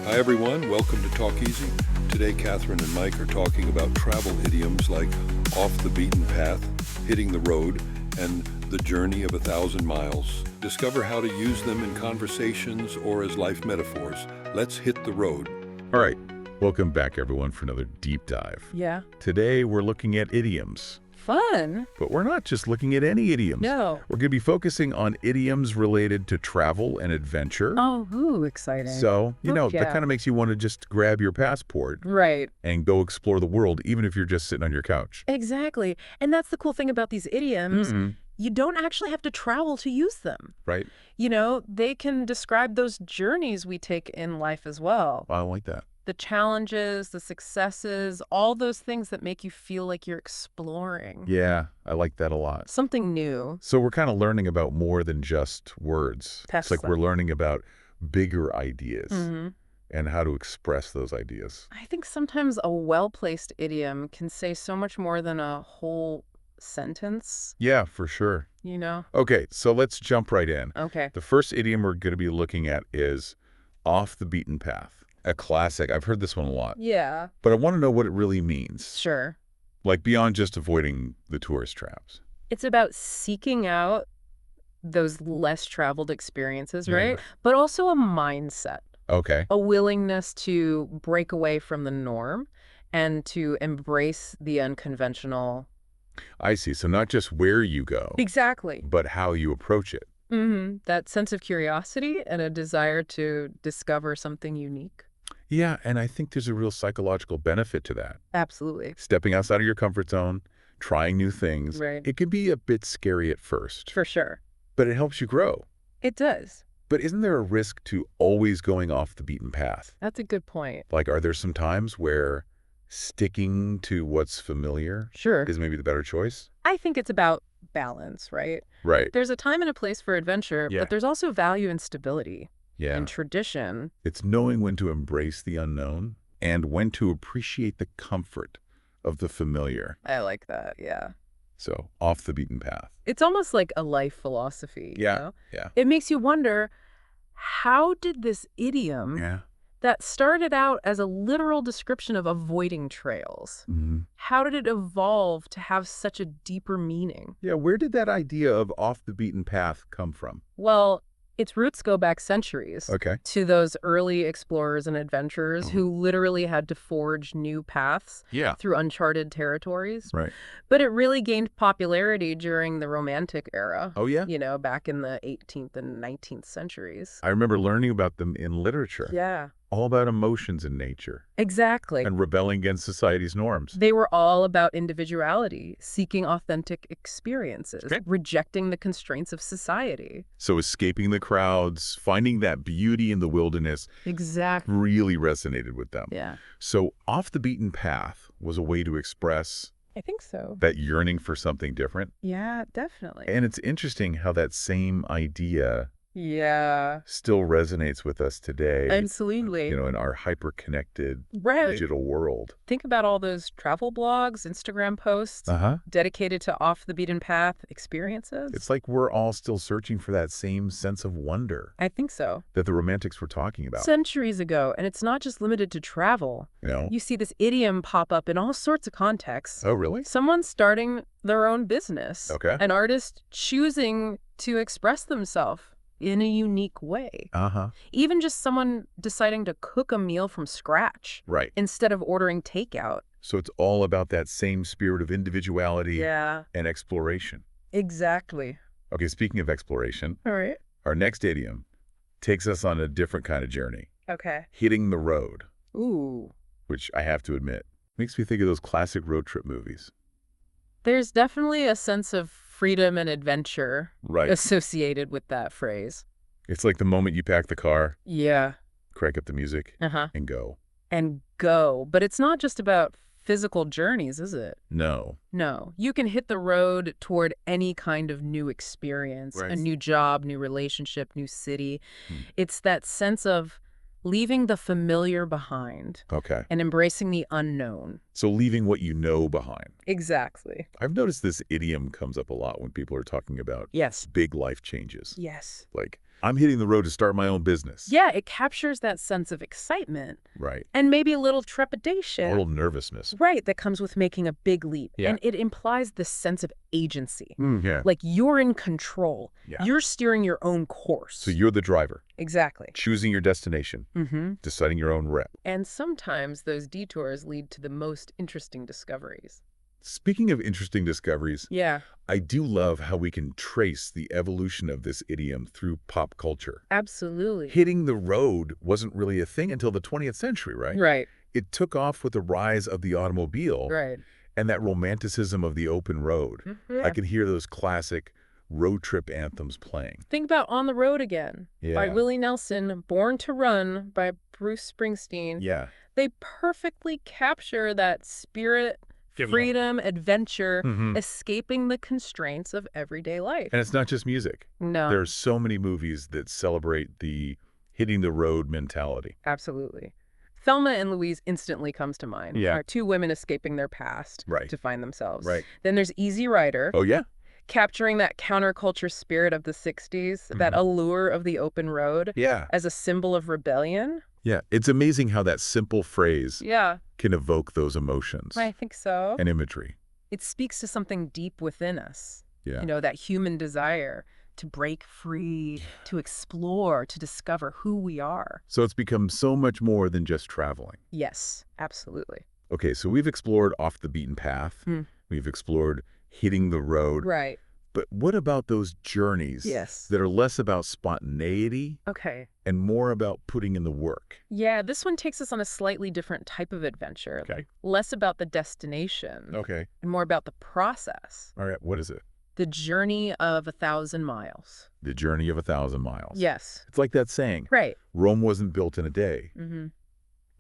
Hi everyone, welcome to Talk Easy. Today Catherine and Mike are talking about travel idioms like off the beaten path, hitting the road, and the journey of 1,000 miles. Discover how to use them in conversations or as life metaphors. Let's hit the road. All right, welcome back everyone for another deep dive. Yeah. Today we're looking at idioms. Fun. But we're not just looking at any idioms. No. We're going to be focusing on idioms related to travel and adventure. Oh, ooh, exciting. So, that yeah. kind of makes you want to just grab your passport Right. and go explore the world, even if you're just sitting on your couch. Exactly. And that's the cool thing about these idioms. You don't actually have to travel to use them. Right. They can describe those journeys we take in life as well. I like that. The challenges, the successes, all those things that make you feel like you're exploring. Yeah, I like that a lot. Something new. So we're kind of learning about more than just words. It's like we're learning about bigger ideas and how to express those ideas. I think sometimes a well-placed idiom can say so much more than a whole sentence. Yeah, for sure. Okay, so let's jump right in. Okay. The first idiom we're going to be looking at is off the beaten path. A classic. I've heard this one a lot. Yeah. But I want to know what it really means. Sure. Like beyond just avoiding the tourist traps. It's about seeking out those less traveled experiences, right? Yeah. But also a mindset, Okay. a willingness to break away from the norm and to embrace the unconventional. I see. So not just where you go, Exactly. but how you approach it. That sense of curiosity and a desire to discover something unique. Yeah, and I think there's a real psychological benefit to that. Absolutely. Stepping outside of your comfort zone, trying new things. Right. It can be a bit scary at first, For sure. but it helps you grow. It does. But isn't there a risk to always going off the beaten path? That's a good point. Like, are there some times where sticking to what's familiar Sure. is maybe the better choice? I think it's about balance, right? Right. There's a time and a place for adventure, Yeah. but there's also value in stability Yeah. and tradition. It's knowing when to embrace the unknown and when to appreciate the comfort of the familiar. I like that, yeah. So, off the beaten path. It's almost like a life philosophy. Yeah. Yeah. It makes you wonder, how did this idiom Yeah. that started out as a literal description of avoiding trails, how did it evolve to have such a deeper meaning? Yeah, where did that idea of off the beaten path come from? Well, its roots go back centuries Okay. to those early explorers and adventurers who literally had to forge new paths Yeah. through uncharted territories. Right. But it really gained popularity during the Romantic era. Oh, yeah? Back in the 18th and 19th centuries. I remember learning about them in literature. Yeah, All about emotions in nature exactly. and rebelling against society's norms. They were all about individuality, seeking authentic experiences, Okay. rejecting the constraints of society. So escaping the crowds, finding that beauty in the wilderness Exactly. really resonated with them. Yeah, So off the beaten path was a way to express I think so. that yearning for something different. Yeah, definitely. And it's interesting how that same idea Yeah, still resonates with us today, absolutely. in our hyper-connected Right. digital world. Think about all those travel blogs, Instagram posts dedicated to off the beaten path experiences. It's like we're all still searching for that same sense of wonder I think so. that the Romantics were talking about. Centuries ago, and it's not just limited to travel. You You see this idiom pop up in all sorts of contexts. Oh, really? Someone starting their own business. Okay. An artist choosing to express themselves in a unique way. Even just someone deciding to cook a meal from scratch Right. instead of ordering takeout. So it's all about that same spirit of individuality Yeah, and exploration. exactly. Okay, speaking of exploration, All right. our next idiom takes us on a different kind of journey, Okay. hitting the road, Ooh. which I have to admit, makes me think of those classic road trip movies. There's definitely a sense of freedom and adventure Right. associated with that phrase. It's like the moment you pack the car, Yeah. crank up the music, Uh-huh. and go. And go. But it's not just about physical journeys, is it? No. No. You can hit the road toward any kind of new experience, Right. a new job, new relationship, new city. Hmm. It's that sense of leaving the familiar behind Okay. and embracing the unknown. So leaving what you know behind. Exactly. I've noticed this idiom comes up a lot when people are talking about Yes. big life changes. Yes. Like I'm hitting the road to start my own business. Yeah, it captures that sense of excitement. Right. And maybe a little trepidation. A little nervousness. Right, that comes with making a big leap. Yeah. And it implies this sense of agency. Yeah. Like you're in control. Yeah. You're steering your own course. So you're the driver. Exactly. Choosing your destination. Deciding your own route. And sometimes those detours lead to the most interesting discoveries. Speaking of interesting discoveries, Yeah. I do love how we can trace the evolution of this idiom through pop culture. Absolutely. Hitting the road wasn't really a thing until the 20th century, right? Right. It took off with the rise of the automobile Right. and that romanticism of the open road. I can hear those classic road trip anthems playing. Think about On the Road Again by Willie Nelson, Born to Run by Bruce Springsteen. Yeah. They perfectly capture that spirit, freedom, adventure, escaping the constraints of everyday life. And it's not just music. No. There's so many movies that celebrate the hitting the road mentality. Absolutely. Thelma and Louise instantly comes to mind. Yeah. Two women escaping their past to find themselves. Right. Then there's Easy Rider. Oh, yeah? Capturing that counterculture spirit of the 60s, that allure of the open road as a symbol of rebellion. Yeah. It's amazing how that simple phrase can evoke those emotions. I think so. And imagery. It speaks to something deep within us. Yeah. You know, that human desire to break free, to explore, to discover who we are. So it's become so much more than just traveling. Yes, absolutely. Okay, so we've explored off the beaten path. We've explored hitting the road. Right. But what about those journeys that are less about spontaneity and more about putting in the work? Yeah, this one takes us on a slightly different type of adventure. Okay. Less about the destination. Okay. And more about the process. All right, what is it? The journey of 1,000 miles. The journey of 1,000 miles. Yes. It's like that saying. Right. Rome wasn't built in a day.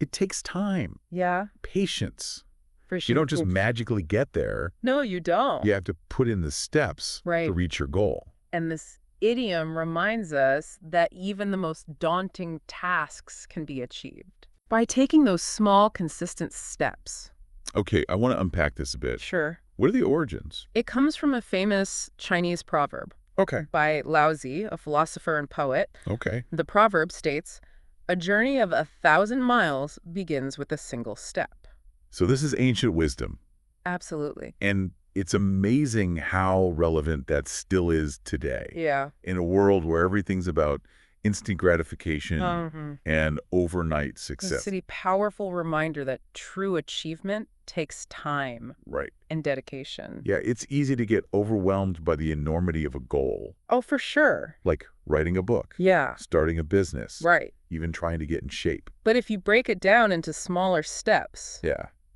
It takes time. Yeah. Patience. For sure. You don't just magically get there. No, you don't. You have to put in the steps to reach your goal. And this idiom reminds us that even the most daunting tasks can be achieved by taking those small, consistent steps. Okay, I want to unpack this a bit. Sure. What are the origins? It comes from a famous Chinese proverb. Okay. By Laozi, a philosopher and poet. Okay. The proverb states, "A journey of 1,000 miles begins with a single step." So this is ancient wisdom. Absolutely. And it's amazing how relevant that still is today. Yeah. In a world where everything's about instant gratification and overnight success. It's a powerful reminder that true achievement takes time. Right. And dedication. Yeah, it's easy to get overwhelmed by the enormity of a goal. Oh, for sure. Like writing a book. Yeah. Starting a business. Right. Even trying to get in shape. But if you break it down into smaller steps,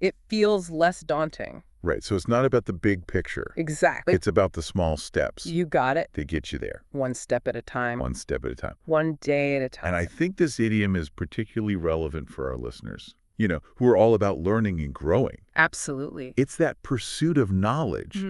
it feels less daunting. Right. So it's not about the big picture. Exactly. It's about the small steps. You got it. They get you there. One step at a time. One step at a time. One day at a time. And I think this idiom is particularly relevant for our listeners, you know, who are all about learning and growing. Absolutely. It's that pursuit of knowledge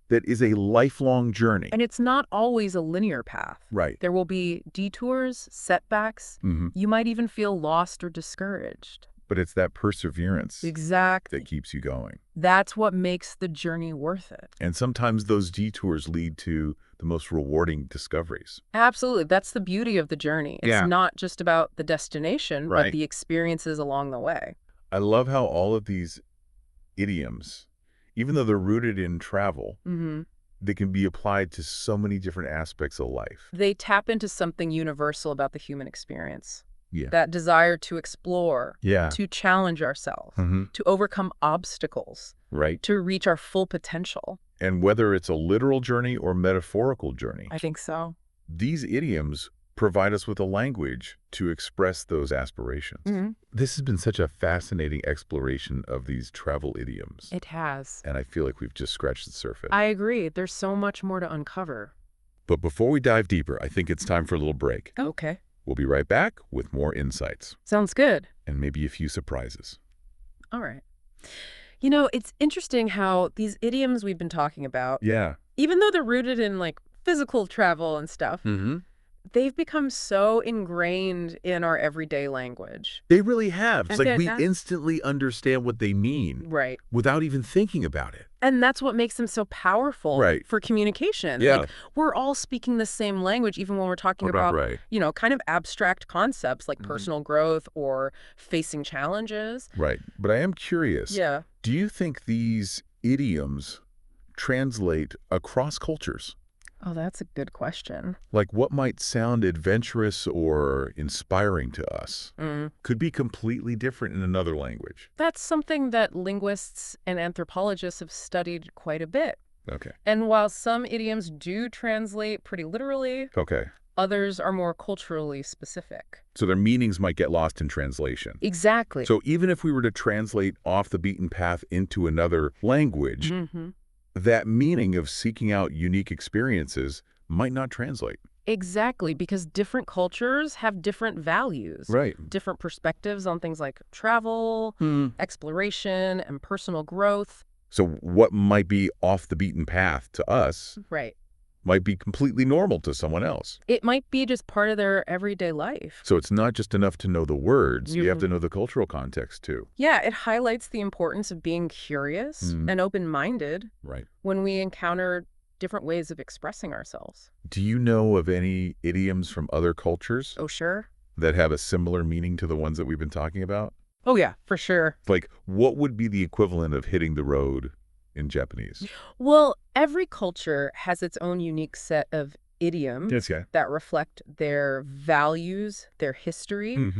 that is a lifelong journey. And it's not always a linear path. Right. There will be detours, setbacks. You might even feel lost or discouraged. But it's that perseverance that keeps you going. That's what makes the journey worth it. And sometimes those detours lead to the most rewarding discoveries. Absolutely. That's the beauty of the journey. It's not just about the destination, Right. but the experiences along the way. I love how all of these idioms, even though they're rooted in travel, they can be applied to so many different aspects of life. They tap into something universal about the human experience. Yeah. That desire to explore, Yeah. to challenge ourselves, to overcome obstacles, Right. to reach our full potential. And whether it's a literal journey or metaphorical journey, I think so. these idioms provide us with a language to express those aspirations. This has been such a fascinating exploration of these travel idioms. It has. And I feel like we've just scratched the surface. I agree. There's so much more to uncover. But before we dive deeper, I think it's time for a little break. Okay. We'll be right back with more insights. Sounds good. And maybe a few surprises. All right. You know, it's interesting how these idioms we've been talking about, even though they're rooted in like physical travel and stuff, they've become so ingrained in our everyday language. They really have. It's And like we that's- instantly understand what they mean Right. without even thinking about it. And that's what makes them so powerful for communication. Yeah. Like, we're all speaking the same language, even when we're talking about, kind of abstract concepts like personal growth or facing challenges. Right. But I am curious. Yeah. Do you think these idioms translate across cultures? Oh, that's a good question. Like what might sound adventurous or inspiring to us could be completely different in another language. That's something that linguists and anthropologists have studied quite a bit. Okay. And while some idioms do translate pretty literally, others are more culturally specific. So their meanings might get lost in translation. Exactly. So even if we were to translate off the beaten path into another language, that meaning of seeking out unique experiences might not translate. Exactly, because different cultures have different values. Right. Different perspectives on things like travel, exploration, and personal growth. So what might be off the beaten path to us might be completely normal to someone else. It might be just part of their everyday life. So it's not just enough to know the words. You have to know the cultural context, too. Yeah, it highlights the importance of being curious and open-minded when we encounter different ways of expressing ourselves. Do you know of any idioms from other cultures? Oh, sure. That have a similar meaning to the ones that we've been talking about? Oh, yeah, for sure. Like, what would be the equivalent of hitting the road in Japanese? Well, every culture has its own unique set of idioms that reflect their values, their history,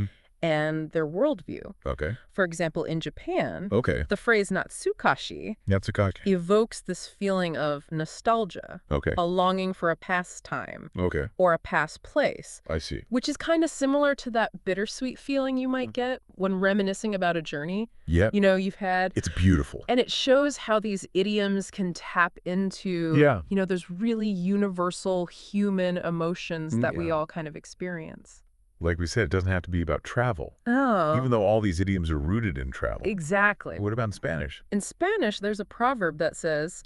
and their worldview. Okay. For example, in Japan, the phrase Natsukashi Natsukashi evokes this feeling of nostalgia, a longing for a past time, or a past place. I see. Which is kind of similar to that bittersweet feeling you might get when reminiscing about a journey you've had. It's beautiful. And it shows how these idioms can tap into, those really universal human emotions that we all kind of experience. Like we said, it doesn't have to be about travel. Oh. Even though all these idioms are rooted in travel. Exactly. What about in Spanish? In Spanish, there's a proverb that says,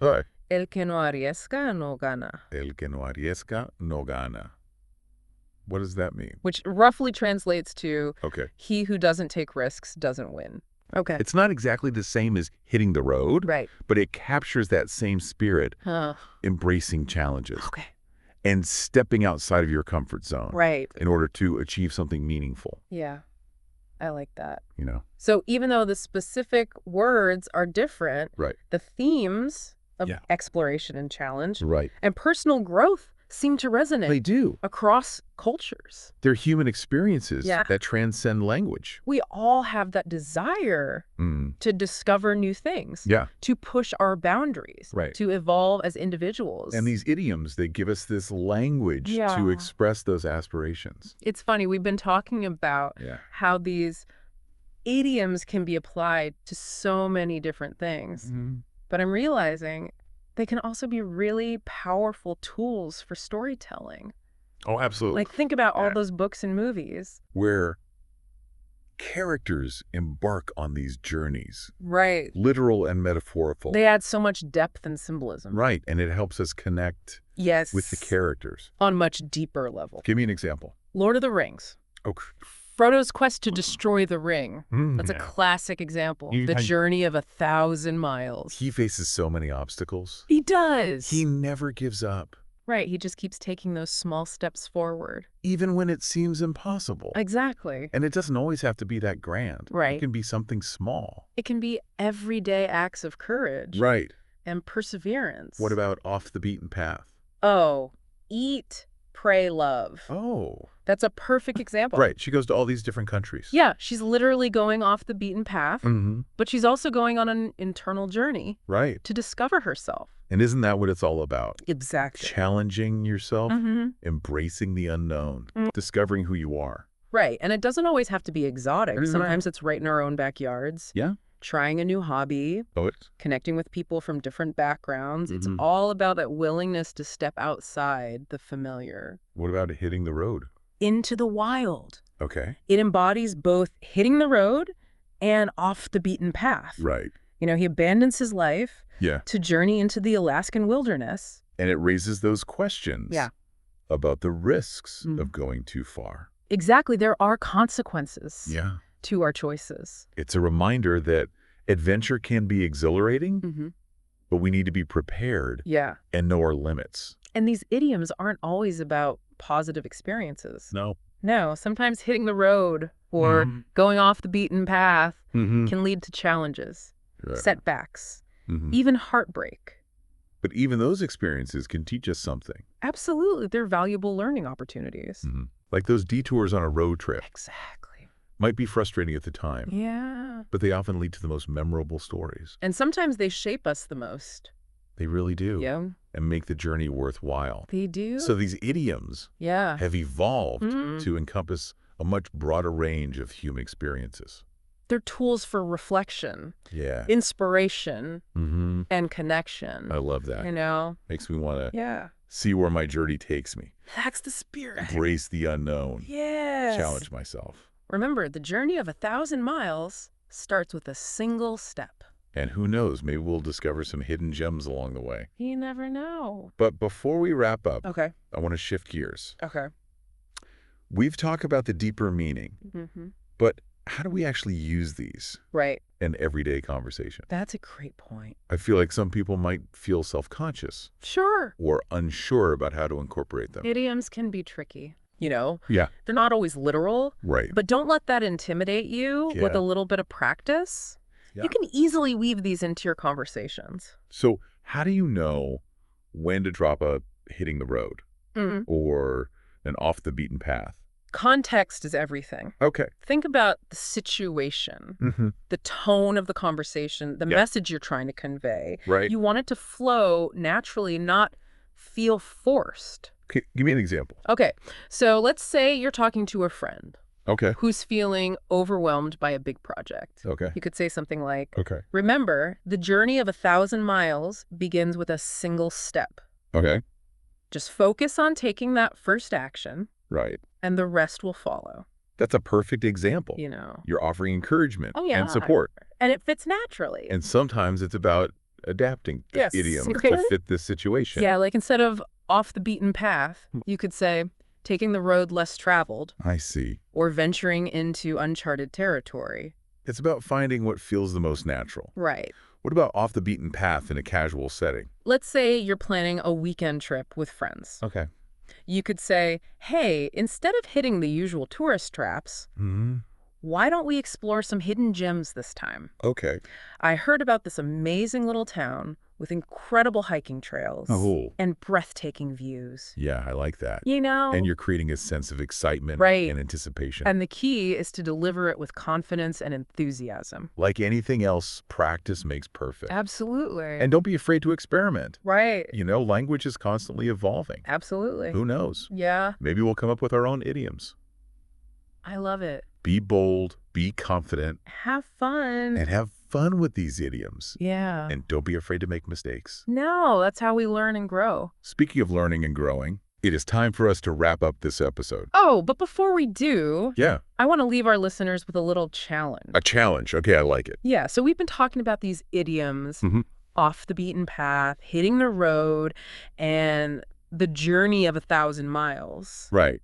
El que no arriesga no gana. El que no arriesga no gana. What does that mean? Which roughly translates to, he who doesn't take risks doesn't win. Okay. It's not exactly the same as hitting the road, but it captures that same spirit, embracing challenges. And stepping outside of your comfort zone. In order to achieve something meaningful. Yeah, I like that. So even though the specific words are different, the themes of exploration and challenge and personal growth seem to resonate. They do. Across cultures. They're human experiences that transcend language. We all have that desire to discover new things, to push our boundaries, to evolve as individuals. And these idioms, they give us this language to express those aspirations. It's funny, we've been talking about how these idioms can be applied to so many different things. But I'm realizing they can also be really powerful tools for storytelling. Oh, absolutely. Like, think about all those books and movies. Where characters embark on these journeys. Literal and metaphorical. They add so much depth and symbolism. And it helps us connect with the characters. On much deeper level. Give me an example. Lord of the Rings. Frodo's quest to destroy the ring. That's a classic example. The journey of 1,000 miles. He faces so many obstacles. He does. He never gives up. He just keeps taking those small steps forward. Even when it seems impossible. Exactly. And it doesn't always have to be that grand. It can be something small. It can be everyday acts of courage. And perseverance. What about off the beaten path? Oh, eat, pray, love. Oh. That's a perfect example. She goes to all these different countries. Yeah, she's literally going off the beaten path, but she's also going on an internal journey to discover herself. And isn't that what it's all about? Exactly. Challenging yourself, embracing the unknown, discovering who you are. And it doesn't always have to be exotic. Sometimes it's right in our own backyards. Trying a new hobby, connecting with people from different backgrounds. It's all about that willingness to step outside the familiar. What about hitting the road? Into the wild. It embodies both hitting the road and off the beaten path. He abandons his life to journey into the Alaskan wilderness. And it raises those questions about the risks of going too far. Exactly. There are consequences to our choices. It's a reminder that adventure can be exhilarating, but we need to be prepared and know our limits. And these idioms aren't always about positive experiences. No. No, sometimes hitting the road or going off the beaten path can lead to challenges, setbacks, even heartbreak. But even those experiences can teach us something. Absolutely. They're valuable learning opportunities. Like those detours on a road trip. Exactly. Might be frustrating at the time. Yeah. But they often lead to the most memorable stories. And sometimes they shape us the most. They really do. Yeah. And make the journey worthwhile. They do. So these idioms have evolved to encompass a much broader range of human experiences. They're tools for reflection, inspiration, and connection. I love that. You know? Makes me want to see where my journey takes me. That's the spirit. Embrace the unknown. Yes. Challenge myself. Remember, the journey of 1,000 miles starts with a single step. And who knows, maybe we'll discover some hidden gems along the way. You never know. But before we wrap up, I want to shift gears. Okay. We've talked about the deeper meaning, but how do we actually use these in everyday conversation? That's a great point. I feel like some people might feel self-conscious. Sure. Or unsure about how to incorporate them. Idioms can be tricky. You know? Yeah. They're not always literal. Right. But don't let that intimidate you with a little bit of practice. Yeah. You can easily weave these into your conversations. So how do you know when to drop a hitting the road or an off the beaten path? Context is everything. Okay. Think about the situation, the tone of the conversation, the message you're trying to convey. Right. You want it to flow naturally, not feel forced. Okay, give me an example. Okay. So let's say you're talking to a friend. Okay. Who's feeling overwhelmed by a big project. Okay. You could say something like, okay. Remember, the journey of 1,000 miles begins with a single step. Okay. Just focus on taking that first action. Right. And the rest will follow. That's a perfect example. You know. You're offering encouragement and support. And it fits naturally. And sometimes it's about adapting the idioms to fit this situation. Yeah, like instead of off the beaten path, you could say, taking the road less traveled. I see. Or venturing into uncharted territory. It's about finding what feels the most natural. Right. What about off the beaten path in a casual setting? Let's say you're planning a weekend trip with friends. Okay. You could say, hey, instead of hitting the usual tourist traps, why don't we explore some hidden gems this time? Okay. I heard about this amazing little town with incredible hiking trails and breathtaking views. Yeah, I like that. You know? And you're creating a sense of excitement and anticipation. And the key is to deliver it with confidence and enthusiasm. Like anything else, practice makes perfect. Absolutely. And don't be afraid to experiment. Right. You know, language is constantly evolving. Absolutely. Who knows? Yeah. Maybe we'll come up with our own idioms. I love it. Be bold, be confident. Have fun. And have fun with these idioms. Yeah. And don't be afraid to make mistakes. No, that's how we learn and grow. Speaking of learning and growing, it is time for us to wrap up this episode. Oh, but before we do, I want to leave our listeners with a little challenge. A challenge. Okay, I like it. Yeah, so we've been talking about these idioms, off the beaten path, hitting the road, and the journey of 1,000 miles. Right.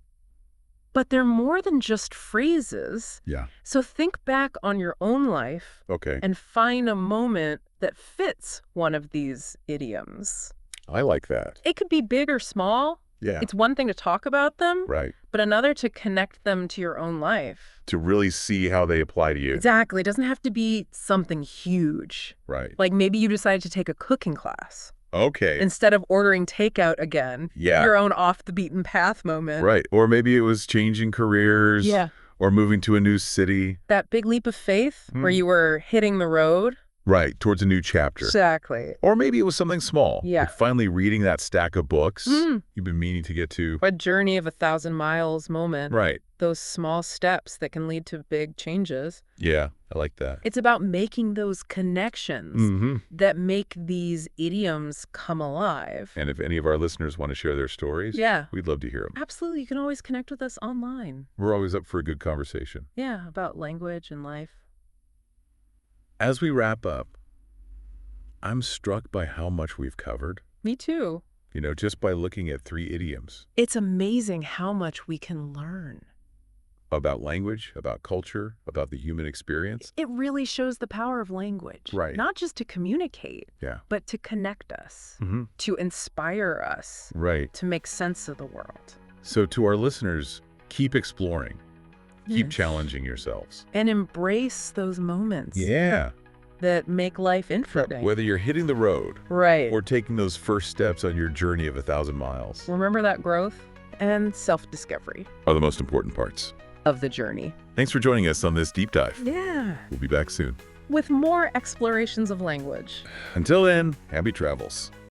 But they're more than just phrases. Yeah. So think back on your own life and find a moment that fits one of these idioms. I like that. It could be big or small. Yeah. It's one thing to talk about them, but another to connect them to your own life. To really see how they apply to you. Exactly. It doesn't have to be something huge. Right. Like maybe you decided to take a cooking class. Okay. Instead of ordering takeout again. Yeah. Your own off the beaten path moment. Right. Or maybe it was changing careers. Yeah. Or moving to a new city. That big leap of faith where you were hitting the road. Right. Towards a new chapter. Exactly. Or maybe it was something small. Yeah. Like finally reading that stack of books you've been meaning to get to. A journey of 1,000 miles moment. Right. Those small steps that can lead to big changes. Yeah, I like that. It's about making those connections that make these idioms come alive. And if any of our listeners want to share their stories, we'd love to hear them. Absolutely. You can always connect with us online. We're always up for a good conversation. Yeah, about language and life. As we wrap up, I'm struck by how much we've covered. Me too. You know, just by looking at 3 idioms. It's amazing how much we can learn. about language, about culture, about the human experience. It really shows the power of language. Right. Not just to communicate, but to connect us, to inspire us, to make sense of the world. So to our listeners, keep exploring. Keep challenging yourselves. And embrace those moments. Yeah. That make life interesting. Whether you're hitting the road. Right. Or taking those first steps on your journey of 1,000 miles. Remember that growth and self-discovery are the most important parts of the journey. Thanks for joining us on this deep dive. Yeah. We'll be back soon. With more explorations of language. Until then, happy travels.